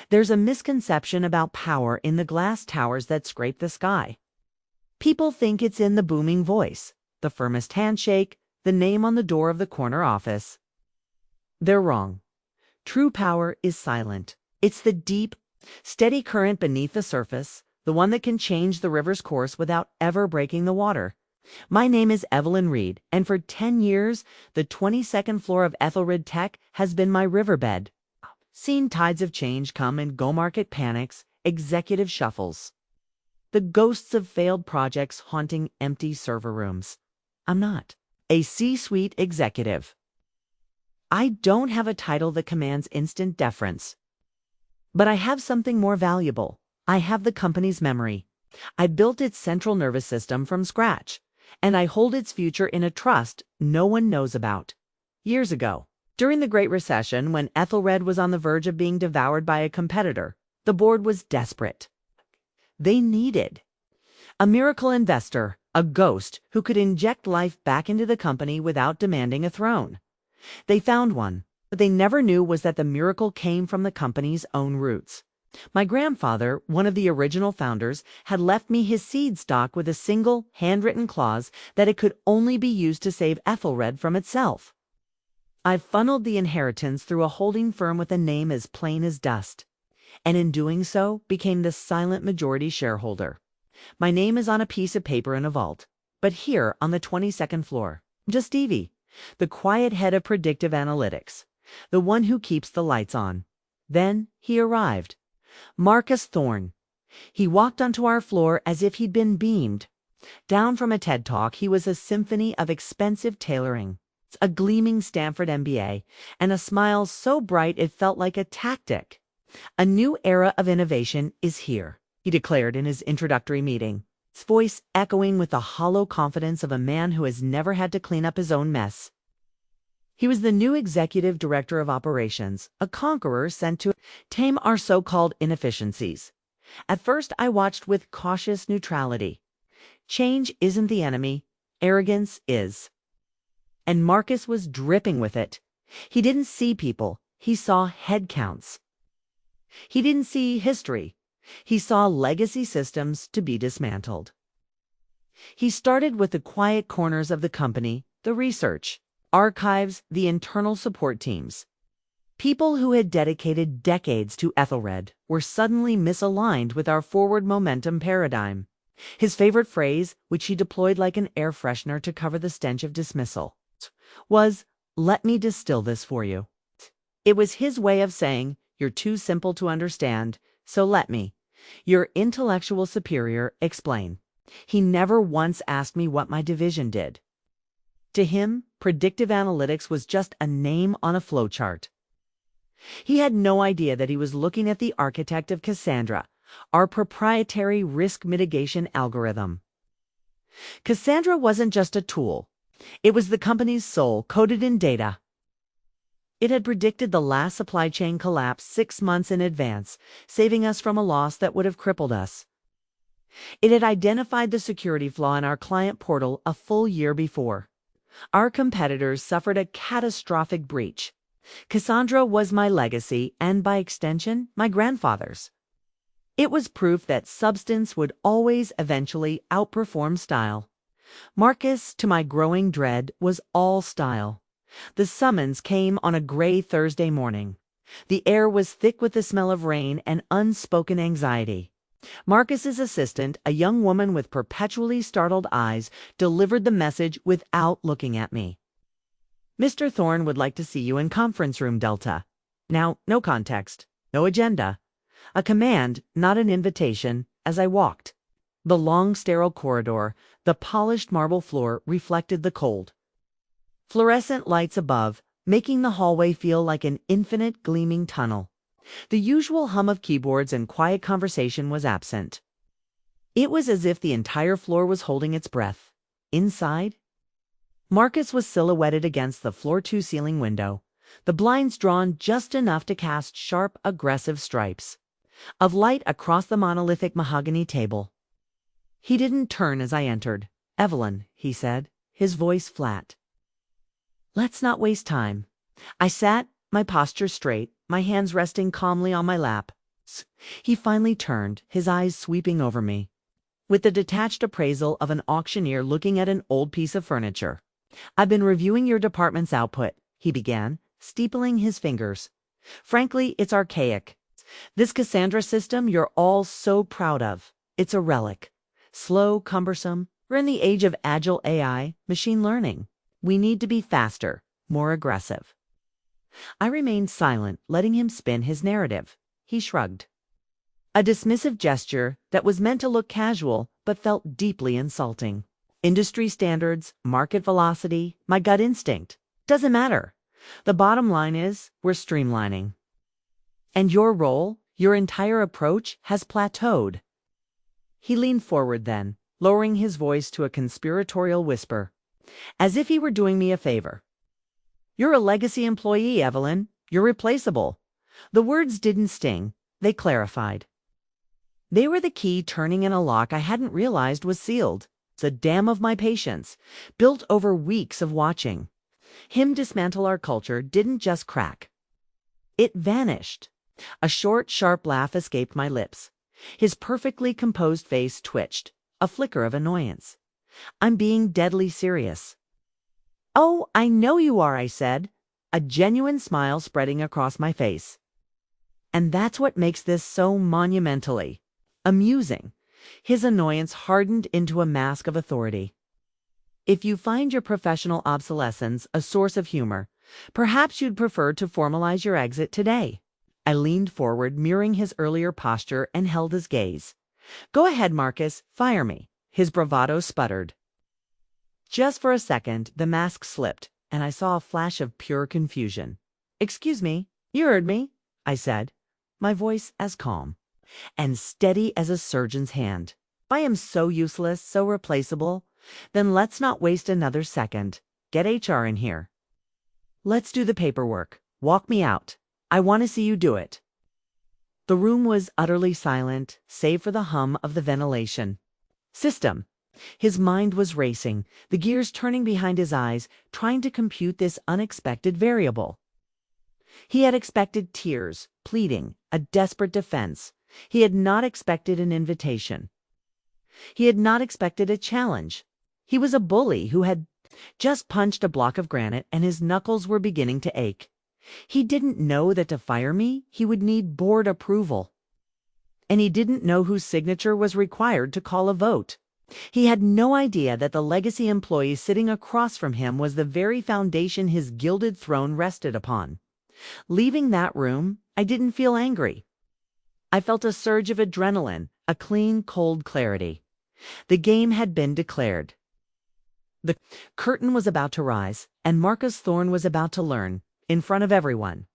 There's a misconception about power in the glass towers that scrape the sky. People think it's in the booming voice, the firmest handshake, the name on the door of the corner office. They're wrong. True power is silent. It's the deep, steady current beneath the surface, the one that can change the river's course without ever breaking the water. My name is Evelyn Reed, and for 10 years, the 22nd floor of Ethelred Tech has been my riverbed. Seen tides of change come and go, market panics, executive shuffles. The ghosts of failed projects haunting empty server rooms. I'm not a C-suite executive. I don't have a title that commands instant deference. But I have something more valuable. I have the company's memory. I built its central nervous system from scratch, and I hold its future in a trust no one knows about. Years ago, during the Great Recession, when Ethelred was on the verge of being devoured by a competitor, the board was desperate. They needed a miracle investor, a ghost who could inject life back into the company without demanding a throne. They found one. What they never knew was that the miracle came from the company's own roots. My grandfather, one of the original founders, had left me his seed stock with a single, handwritten clause that it could only be used to save Ethelred from itself. I've funneled the inheritance through a holding firm with a name as plain as dust, and in doing so became the silent majority shareholder. My name is on a piece of paper in a vault, but here on the 22nd floor, just Evie, the quiet head of predictive analytics, the one who keeps the lights on. Then he arrived. Marcus Thorne. He walked onto our floor as if he'd been beamed. Down from a TED Talk, he was a symphony of expensive tailoring, a gleaming Stanford MBA, and a smile so bright it felt like a tactic. A new era of innovation is here, he declared in his introductory meeting, his voice echoing with the hollow confidence of a man who has never had to clean up his own mess. He was the new executive director of operations, a conqueror sent to tame our so-called inefficiencies. At first, I watched with cautious neutrality. Change isn't the enemy, arrogance is. And Marcus was dripping with it. He didn't see people, he saw head counts. He didn't see history, he saw legacy systems to be dismantled. He started with the quiet corners of the company, the research, archives, the internal support teams. People who had dedicated decades to Ethelred were suddenly misaligned with our forward momentum paradigm. His favorite phrase, which he deployed like an air freshener to cover the stench of dismissal, was, "Let me distill this for you." It was his way of saying, "You're too simple to understand, so let me, your intellectual superior, explain." He never once asked me what my division did. To him, predictive analytics was just a name on a flowchart. He had no idea that he was looking at the architect of Cassandra, our proprietary risk mitigation algorithm. Cassandra wasn't just a tool. It was the company's soul, coded in data. It had predicted the last supply chain collapse 6 months in advance, saving us from a loss that would have crippled us. It had identified the security flaw in our client portal a full year before. Our competitors suffered a catastrophic breach. Cassandra was my legacy and, by extension, my grandfather's. It was proof that substance would always eventually outperform style. Marcus, to my growing dread, was all style. The summons came on a gray Thursday morning. The air was thick with the smell of rain and unspoken anxiety. Marcus's assistant, a young woman with perpetually startled eyes, delivered the message without looking at me. "Mr. Thorne would like to see you in conference room Delta." Now, no context, no agenda. A command, not an invitation, as I walked. The long, sterile corridor, the polished marble floor reflected the cold. Fluorescent lights above, making the hallway feel like an infinite gleaming tunnel. The usual hum of keyboards and quiet conversation was absent. It was as if the entire floor was holding its breath. Inside, Marcus was silhouetted against the floor-to-ceiling window, the blinds drawn just enough to cast sharp, aggressive stripes of light across the monolithic mahogany table. He didn't turn as I entered. "Evelyn," he said, his voice flat. "Let's not waste time." I sat, my posture straight, my hands resting calmly on my lap. He finally turned, his eyes sweeping over me, with the detached appraisal of an auctioneer looking at an old piece of furniture. "I've been reviewing your department's output," he began, steepling his fingers. "Frankly, it's archaic. This Cassandra system you're all so proud of, it's a relic. Slow, cumbersome. We're in the age of agile AI, machine learning. We need to be faster, more aggressive." I remained silent, letting him spin his narrative. He shrugged. A dismissive gesture that was meant to look casual but felt deeply insulting. Industry standards, market velocity, my gut instinct. Doesn't matter. The bottom line is, we're streamlining. And your role, your entire approach, has plateaued. He leaned forward then, lowering his voice to a conspiratorial whisper, as if he were doing me a favor. "You're a legacy employee, Evelyn. You're replaceable." The words didn't sting, they clarified. They were the key turning in a lock I hadn't realized was sealed. The dam of my patience, built over weeks of watching him dismantle our culture, didn't just crack. It vanished. A short, sharp laugh escaped my lips. His perfectly composed face twitched, a flicker of annoyance. "I'm being deadly serious." "Oh, I know you are," I said, a genuine smile spreading across my face. "And that's what makes this so monumentally amusing." His annoyance hardened into a mask of authority. "If you find your professional obsolescence a source of humor, perhaps you'd prefer to formalize your exit today." I leaned forward, mirroring his earlier posture, and held his gaze. "Go ahead, Marcus, fire me." His bravado sputtered. Just for a second, the mask slipped, and I saw a flash of pure confusion. "Excuse me, you heard me," I said, my voice as calm and steady as a surgeon's hand. "If I am so useless, so replaceable, then let's not waste another second. Get HR in here. Let's do the paperwork. Walk me out. I want to see you do it." The room was utterly silent, save for the hum of the ventilation system. His mind was racing, the gears turning behind his eyes, trying to compute this unexpected variable. He had expected tears, pleading, a desperate defense. He had not expected an invitation. He had not expected a challenge. He was a bully who had just punched a block of granite, and his knuckles were beginning to ache. He didn't know that to fire me, he would need board approval. And he didn't know whose signature was required to call a vote. He had no idea that the legacy employee sitting across from him was the very foundation his gilded throne rested upon. Leaving that room, I didn't feel angry. I felt a surge of adrenaline, a clean, cold clarity. The game had been declared. The curtain was about to rise, and Marcus Thorne was about to learn, in front of everyone,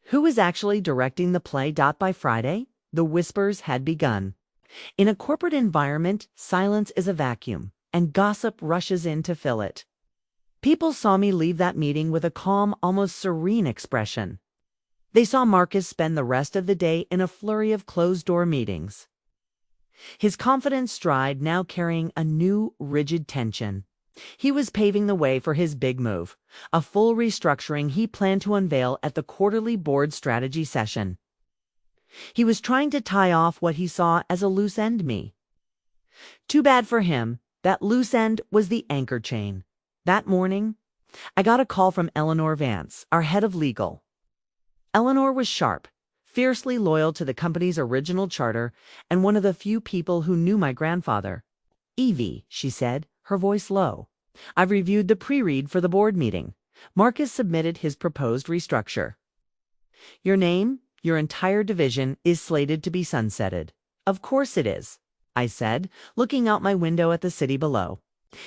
who was actually directing the play. By Friday, the whispers had begun. In a corporate environment, silence is a vacuum, and gossip rushes in to fill it. People saw me leave that meeting with a calm, almost serene expression. They saw Marcus spend the rest of the day in a flurry of closed-door meetings, his confident stride now carrying a new, rigid tension. He was paving the way for his big move, a full restructuring he planned to unveil at the quarterly board strategy session. He was trying to tie off what he saw as a loose end me. Too bad for him, that loose end was the anchor chain. That morning, I got a call from Eleanor Vance, our head of legal. Eleanor was sharp, fiercely loyal to the company's original charter, and one of the few people who knew my grandfather. "Evie," she said, her voice low, "I've reviewed the pre-read for the board meeting. Marcus submitted his proposed restructure. Your name, your entire division, is slated to be sunsetted." "Of course it is," I said, looking out my window at the city below.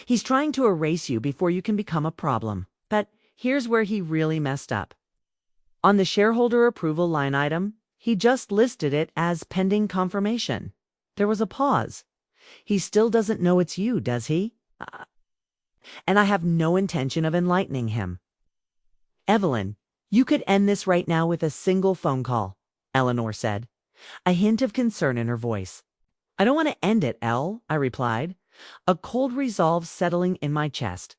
"He's trying to erase you before you can become a problem. But here's where he really messed up. On the shareholder approval line item, he just listed it as pending confirmation." There was a pause. "He still doesn't know it's you, does he?" And I have no intention of enlightening him. "Evelyn, you could end this right now with a single phone call," Eleanor said, a hint of concern in her voice. "I don't want to end it, Elle," I replied, a cold resolve settling in my chest.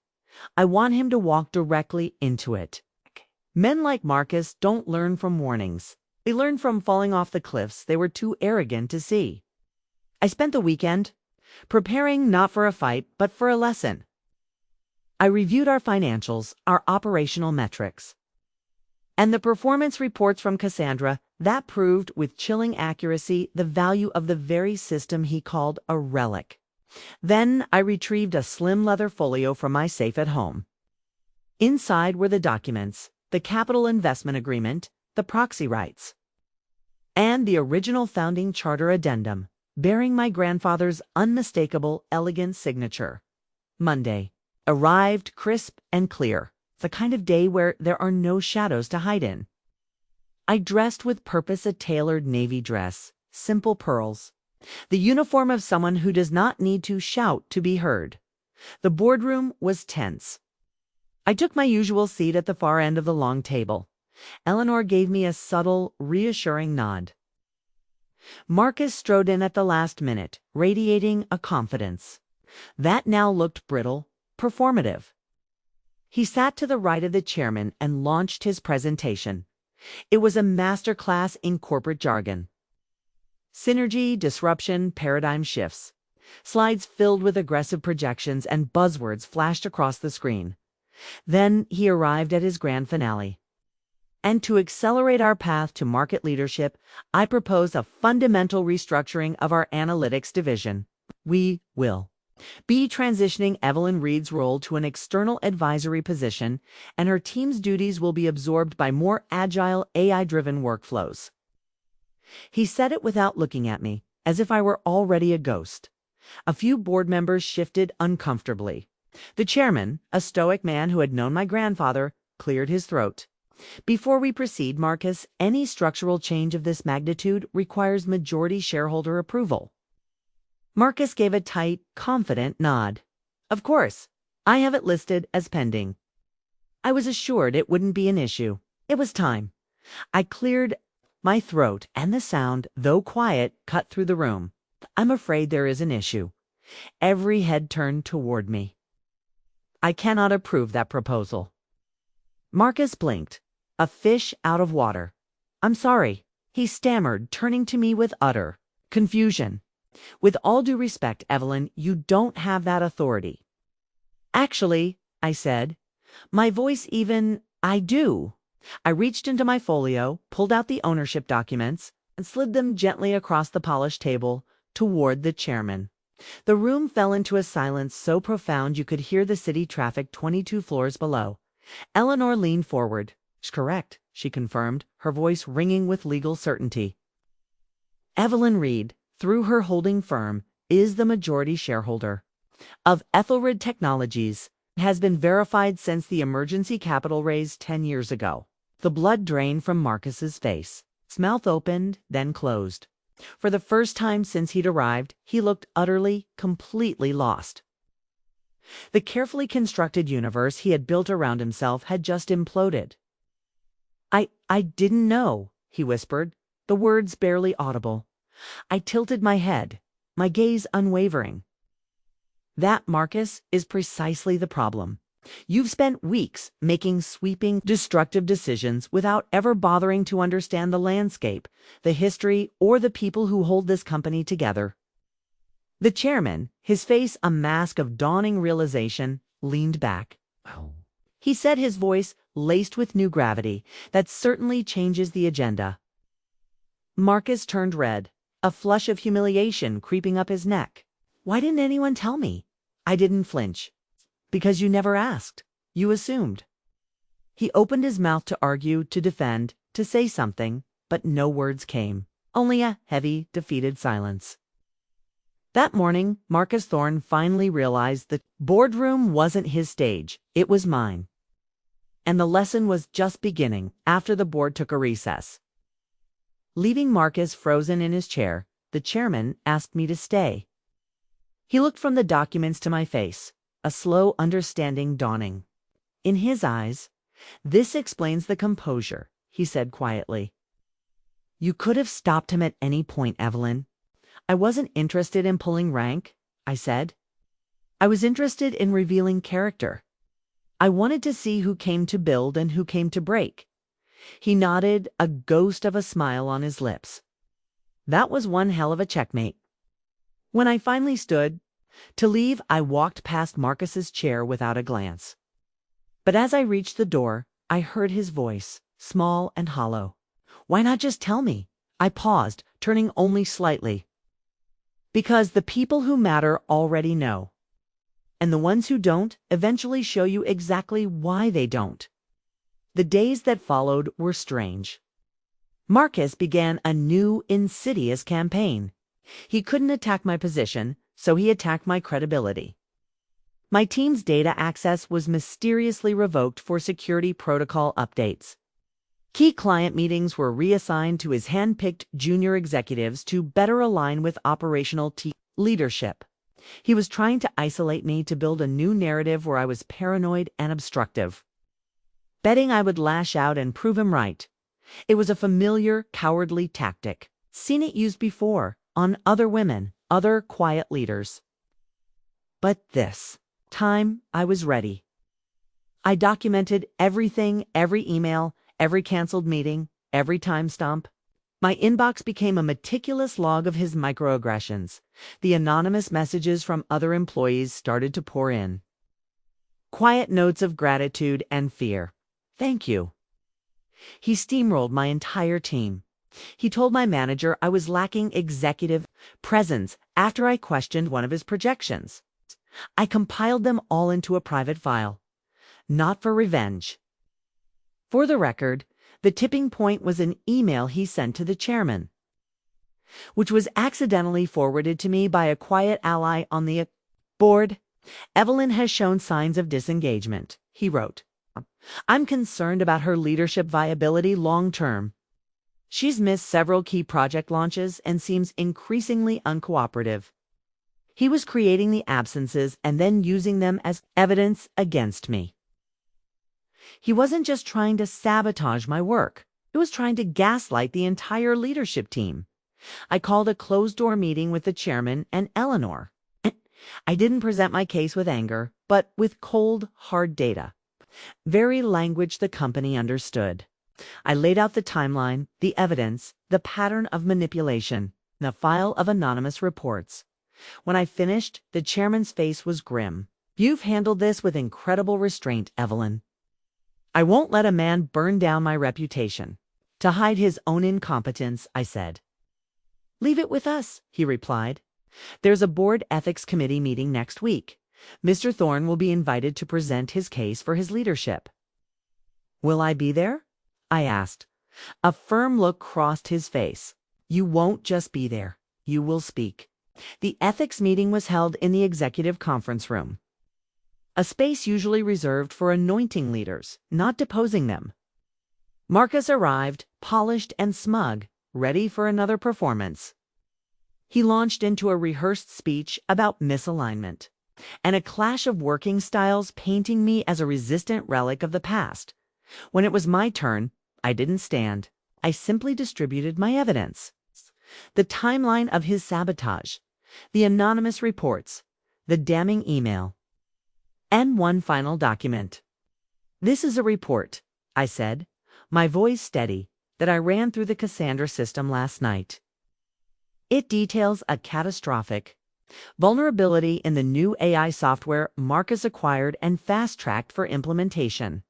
"I want him to walk directly into it. Men like Marcus don't learn from warnings." They learned from falling off the cliffs they were too arrogant to see. I spent the weekend preparing not for a fight, but for a lesson. I reviewed our financials, our operational metrics, and the performance reports from Cassandra that proved with chilling accuracy the value of the very system he called a relic. Then I retrieved a slim leather folio from my safe at home. Inside were the documents, the capital investment agreement, the proxy rights, and the original founding charter addendum, bearing my grandfather's unmistakable, elegant signature. Monday arrived crisp and clear, the kind of day where there are no shadows to hide in. I dressed with purpose, a tailored navy dress, simple pearls, the uniform of someone who does not need to shout to be heard. The boardroom was tense. I took my usual seat at the far end of the long table. Eleanor gave me a subtle, reassuring nod. Marcus strode in at the last minute, radiating a confidence that now looked brittle, performative. He sat to the right of the chairman and launched his presentation. It was a master class in corporate jargon. Synergy, disruption, paradigm shifts. Slides filled with aggressive projections and buzzwords flashed across the screen. Then he arrived at his grand finale. And to accelerate our path to market leadership, I propose a fundamental restructuring of our analytics division. We will be transitioning Evelyn Reed's role to an external advisory position, and her team's duties will be absorbed by more agile, AI-driven workflows. He said it without looking at me, as if I were already a ghost. A few board members shifted uncomfortably. The chairman, a stoic man who had known my grandfather, cleared his throat. Before we proceed, Marcus, any structural change of this magnitude requires majority shareholder approval. Marcus gave a tight, confident nod. Of course, I have it listed as pending. I was assured it wouldn't be an issue. It was time. I cleared my throat, and the sound, though quiet, cut through the room. I'm afraid there is an issue. Every head turned toward me. I cannot approve that proposal. Marcus blinked, a fish out of water. I'm sorry, he stammered, turning to me with utter confusion. With all due respect, Evelyn, you don't have that authority. Actually, I said, my voice I do. I reached into my folio, pulled out the ownership documents, and slid them gently across the polished table toward the chairman. The room fell into a silence so profound you could hear the city traffic 22 floors below. Eleanor leaned forward. Correct, she confirmed, her voice ringing with legal certainty. Evelyn Reed, through her holding firm, is the majority shareholder of Evelyn Technologies, has been verified since the emergency capital raise 10 years ago. The blood drained from Marcus's face. His mouth opened, then closed. For the first time since he'd arrived, he looked utterly, completely lost. The carefully constructed universe he had built around himself had just imploded. I didn't know, he whispered, the words barely audible. I tilted my head, my gaze unwavering. That, Marcus, is precisely the problem. You've spent weeks making sweeping, destructive decisions without ever bothering to understand the landscape, the history, or the people who hold this company together. The chairman, his face a mask of dawning realization, leaned back. He said, his voice laced with new gravity, that certainly changes the agenda. Marcus turned red, a flush of humiliation creeping up his neck. Why didn't anyone tell me? I didn't flinch. Because you never asked. You assumed. He opened his mouth to argue, to defend, to say something, but no words came. Only a heavy, defeated silence. That morning, Marcus Thorne finally realized the boardroom wasn't his stage, it was mine. And the lesson was just beginning after the board took a recess. Leaving Marcus frozen in his chair, the chairman asked me to stay. He looked from the documents to my face, a slow understanding dawning. In his eyes, this explains the composure, he said quietly. You could have stopped him at any point, Evelyn. I wasn't interested in pulling rank, I said. I was interested in revealing character. I wanted to see who came to build and who came to break. He nodded, a ghost of a smile on his lips. That was one hell of a checkmate. When I finally stood to leave, I walked past Marcus's chair without a glance. But as I reached the door, I heard his voice, small and hollow. Why not just tell me? I paused, turning only slightly. Because the people who matter already know. And the ones who don't eventually show you exactly why they don't. The days that followed were strange. Marcus began a new, insidious campaign. He couldn't attack my position, so he attacked my credibility. My team's data access was mysteriously revoked for security protocol updates. Key client meetings were reassigned to his hand-picked junior executives to better align with operational team leadership. He was trying to isolate me to build a new narrative where I was paranoid and obstructive. Betting I would lash out and prove him right. It was a familiar, cowardly tactic. Seen it used before, on other women, other quiet leaders. But this time, I was ready. I documented everything, every email, every canceled meeting, every timestamp. My inbox became a meticulous log of his microaggressions. The anonymous messages from other employees started to pour in. Quiet notes of gratitude and fear. Thank you. He steamrolled my entire team. He told my manager I was lacking executive presence after I questioned one of his projections. I compiled them all into a private file. Not for revenge. For the record, the tipping point was an email he sent to the chairman, which was accidentally forwarded to me by a quiet ally on the board. Evelyn has shown signs of disengagement, he wrote. I'm concerned about her leadership viability long term. She's missed several key project launches and seems increasingly uncooperative. He was creating the absences and then using them as evidence against me. He wasn't just trying to sabotage my work. He was trying to gaslight the entire leadership team. I called a closed-door meeting with the chairman and Eleanor. I didn't present my case with anger, but with cold, hard data. Very language the company understood. I laid out the timeline, the evidence, the pattern of manipulation, the file of anonymous reports. When I finished, the chairman's face was grim. You've handled this with incredible restraint, Evelyn. I won't let a man burn down my reputation. To hide his own incompetence, I said. Leave it with us, he replied. There's a board ethics committee meeting next week. Mr. Thorne will be invited to present his case for his leadership. Will I be there? I asked. A firm look crossed his face. You won't just be there. You will speak. The ethics meeting was held in the executive conference room, a space usually reserved for anointing leaders, not deposing them. Marcus arrived, polished and smug, ready for another performance. He launched into a rehearsed speech about misalignment, and a clash of working styles painting me as a resistant relic of the past. When it was my turn, I didn't stand. I simply distributed my evidence. The timeline of his sabotage, the anonymous reports, the damning email, and one final document. This is a report, I said, my voice steady, that I ran through the Cassandra system last night. It details a catastrophic vulnerability in the new AI software Marcus acquired and fast-tracked for implementation.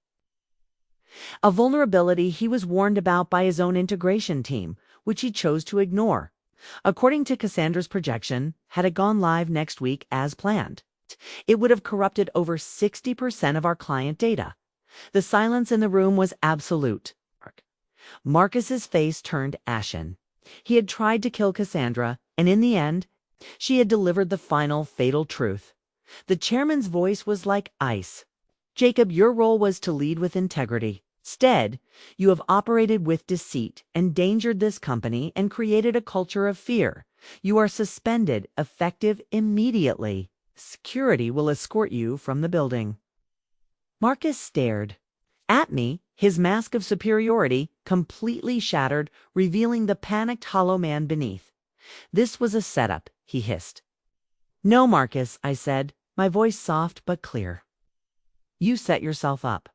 A vulnerability he was warned about by his own integration team, which he chose to ignore. According to Cassandra's projection, had it gone live next week as planned, it would have corrupted over 60% of our client data. The silence in the room was absolute. Marcus's face turned ashen. He had tried to kill Cassandra, and in the end, she had delivered the final fatal truth. The chairman's voice was like ice. Jacob, your role was to lead with integrity. Instead, you have operated with deceit, endangered this company, and created a culture of fear. You are suspended, effective immediately. Security will escort you from the building. Marcus stared at me, his mask of superiority completely shattered, revealing the panicked hollow man beneath. This was a setup, he hissed. No, Marcus, I said, my voice soft but clear. You set yourself up.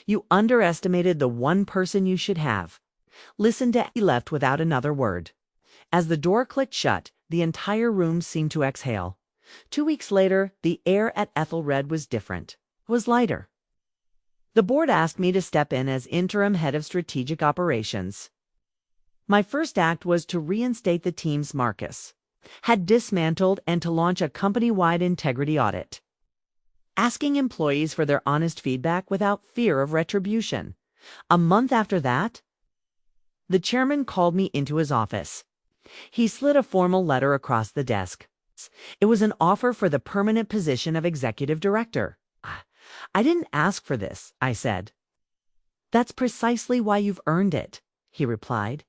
You underestimated the one person you should have. Listen to. He left without another word. As the door clicked shut, the entire room seemed to exhale. 2 weeks later, the air at Ethelred was different. It was lighter. The board asked me to step in as interim head of strategic operations. My first act was to reinstate the teams Marcus had dismantled and to launch a company-wide integrity audit, asking employees for their honest feedback without fear of retribution. A month after that, the chairman called me into his office. He slid a formal letter across the desk. It was an offer for the permanent position of executive director. I didn't ask for this, I said. That's precisely why you've earned it, he replied.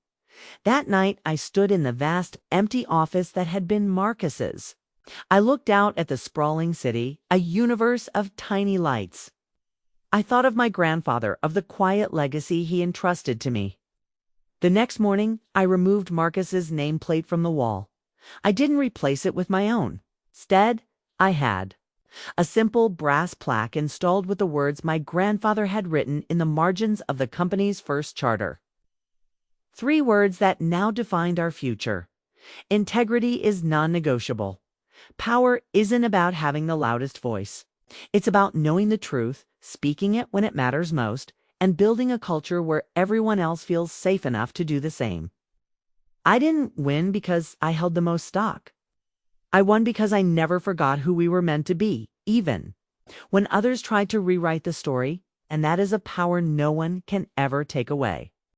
That night, I stood in the vast, empty office that had been Marcus's. I looked out at the sprawling city, a universe of tiny lights. I thought of my grandfather, of the quiet legacy he entrusted to me. The next morning, I removed Marcus's nameplate from the wall. I didn't replace it with my own. Instead, I had a simple brass plaque installed with the words my grandfather had written in the margins of the company's first charter. 3 words that now defined our future. Integrity is non-negotiable. Power isn't about having the loudest voice. It's about knowing the truth, speaking it when it matters most, and building a culture where everyone else feels safe enough to do the same. I didn't win because I held the most stock. I won because I never forgot who we were meant to be, even when others tried to rewrite the story, and that is a power no one can ever take away.